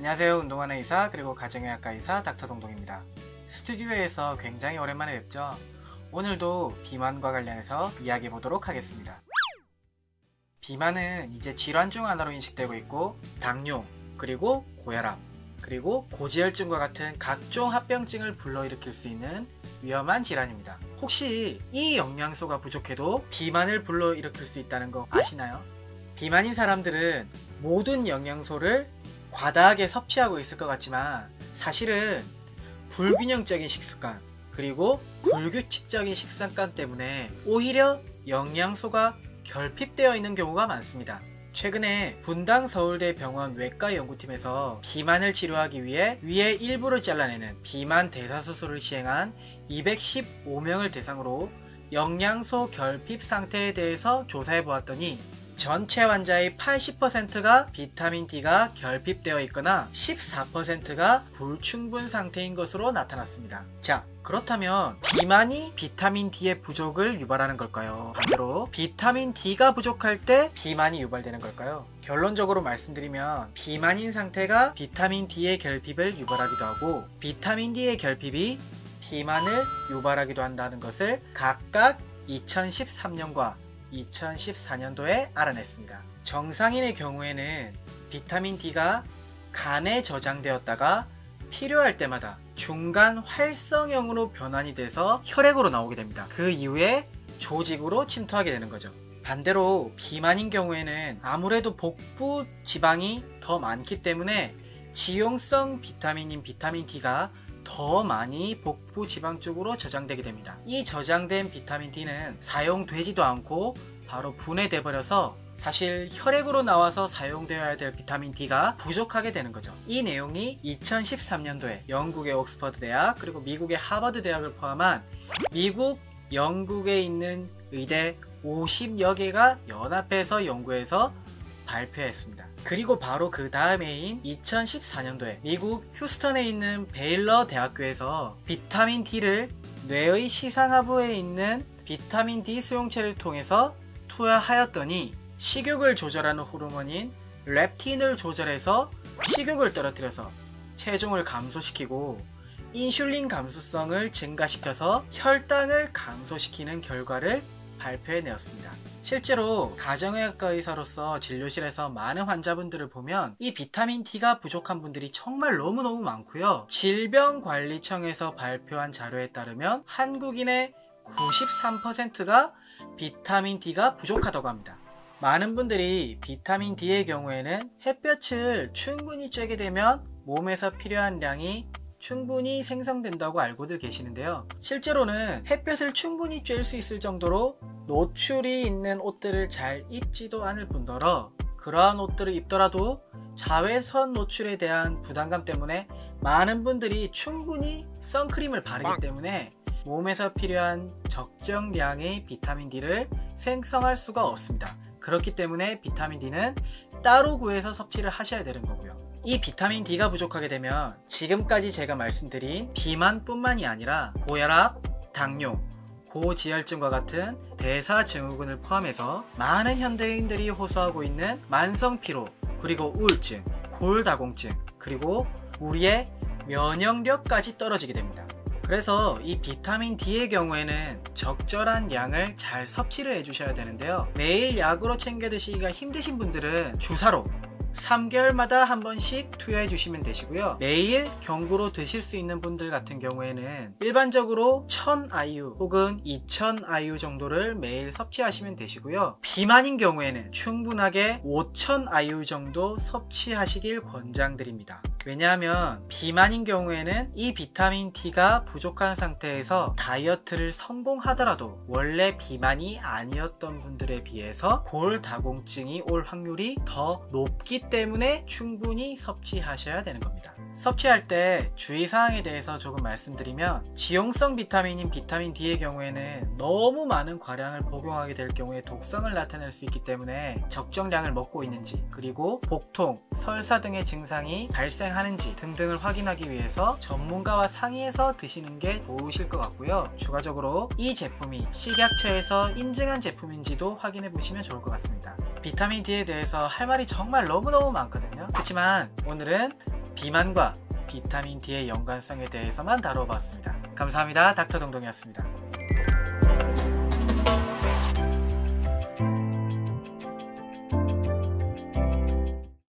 안녕하세요. 운동하는 의사 그리고 가정의학과 의사 닥터동동입니다. 스튜디오에서 굉장히 오랜만에 뵙죠. 오늘도 비만과 관련해서 이야기해 보도록 하겠습니다. 비만은 이제 질환 중 하나로 인식되고 있고 당뇨, 그리고 고혈압, 그리고 고지혈증과 같은 각종 합병증을 불러일으킬 수 있는 위험한 질환입니다. 혹시 이 영양소가 부족해도 비만을 불러일으킬 수 있다는 거 아시나요? 비만인 사람들은 모든 영양소를 과다하게 섭취하고 있을 것 같지만 사실은 불균형적인 식습관 그리고 불규칙적인 식습관 때문에 오히려 영양소가 결핍되어 있는 경우가 많습니다. 최근에 분당 서울대 병원 외과 연구팀에서 비만을 치료하기 위해 위의 일부를 잘라내는 비만 대사수술을 시행한 215명을 대상으로 영양소 결핍 상태에 대해서 조사해 보았더니 전체 환자의 80%가 비타민 D가 결핍되어 있거나 14%가 불충분 상태인 것으로 나타났습니다. 자, 그렇다면 비만이 비타민 D의 부족을 유발하는 걸까요? 반대로 비타민 D가 부족할 때 비만이 유발되는 걸까요? 결론적으로 말씀드리면 비만인 상태가 비타민 D의 결핍을 유발하기도 하고 비타민 D의 결핍이 비만을 유발하기도 한다는 것을 각각 2013년과 2014년도에 알아냈습니다. 정상인의 경우에는 비타민 D가 간에 저장되었다가 필요할 때마다 중간 활성형으로 변환이 돼서 혈액으로 나오게 됩니다. 그 이후에 조직으로 침투하게 되는 거죠. 반대로 비만인 경우에는 아무래도 복부 지방이 더 많기 때문에 지용성 비타민인 비타민 D가 더 많이 복부 지방 쪽으로 저장되게 됩니다. 이 저장된 비타민 D는 사용되지도 않고 바로 분해돼 버려서 사실 혈액으로 나와서 사용되어야 될 비타민 D가 부족하게 되는 거죠. 이 내용이 2013년도에 영국의 옥스퍼드 대학 그리고 미국의 하버드 대학을 포함한 미국, 영국에 있는 의대 50여 개가 연합해서 연구해서 발표했습니다. 그리고 바로 그 다음 해인 2014년도에 미국 휴스턴에 있는 베일러 대학교에서 비타민 D를 뇌의 시상하부에 있는 비타민 D 수용체를 통해서 투여하였더니 식욕을 조절하는 호르몬인 렙틴을 조절해서 식욕을 떨어뜨려서 체중을 감소시키고 인슐린 감수성을 증가시켜서 혈당을 감소시키는 결과를 발표해내었습니다. 실제로 가정의학과 의사로서 진료실에서 많은 환자분들을 보면 이 비타민 D가 부족한 분들이 정말 너무너무 많고요. 질병관리청에서 발표한 자료에 따르면 한국인의 93%가 비타민 D가 부족하다고 합니다. 많은 분들이 비타민 D의 경우에는 햇볕을 충분히 쬐게 되면 몸에서 필요한 양이 충분히 생성된다고 알고들 계시는데요. 실제로는 햇볕을 충분히 쬐일 수 있을 정도로 노출이 있는 옷들을 잘 입지도 않을 뿐더러 그러한 옷들을 입더라도 자외선 노출에 대한 부담감 때문에 많은 분들이 충분히 선크림을 바르기 때문에 몸에서 필요한 적정량의 비타민 D를 생성할 수가 없습니다. 그렇기 때문에 비타민 D는 따로 구해서 섭취를 하셔야 되는 거고요. 이 비타민 D가 부족하게 되면 지금까지 제가 말씀드린 비만뿐만이 아니라 고혈압, 당뇨, 고지혈증과 같은 대사증후군을 포함해서 많은 현대인들이 호소하고 있는 만성피로, 그리고 우울증, 골다공증, 그리고 우리의 면역력까지 떨어지게 됩니다. 그래서 이 비타민 D의 경우에는 적절한 양을 잘 섭취를 해주셔야 되는데요. 매일 약으로 챙겨 드시기가 힘드신 분들은 주사로 3개월마다 한 번씩 투여해 주시면 되시고요. 매일 경구로 드실 수 있는 분들 같은 경우에는 일반적으로 1000IU 혹은 2000IU 정도를 매일 섭취하시면 되시고요. 비만인 경우에는 충분하게 5000IU 정도 섭취하시길 권장드립니다. 왜냐하면 비만인 경우에는 이 비타민 D가 부족한 상태에서 다이어트를 성공하더라도 원래 비만이 아니었던 분들에 비해서 골다공증이 올 확률이 더 높기 때문에 충분히 섭취하셔야 되는 겁니다. 섭취할 때 주의사항에 대해서 조금 말씀드리면 지용성 비타민인 비타민 D의 경우에는 너무 많은 과량을 복용하게 될 경우에 독성을 나타낼 수 있기 때문에 적정량을 먹고 있는지 그리고 복통, 설사 등의 증상이 발생하는지 등등을 확인하기 위해서 전문가와 상의해서 드시는 게 좋으실 것 같고요. 추가적으로 이 제품이 식약처에서 인증한 제품인지도 확인해 보시면 좋을 것 같습니다. 비타민 D에 대해서 할 말이 정말 너무너무 많거든요. 그렇지만 오늘은 비만과 비타민 D의 연관성에 대해서만 다뤄봤습니다. 감사합니다. 닥터 동동이었습니다.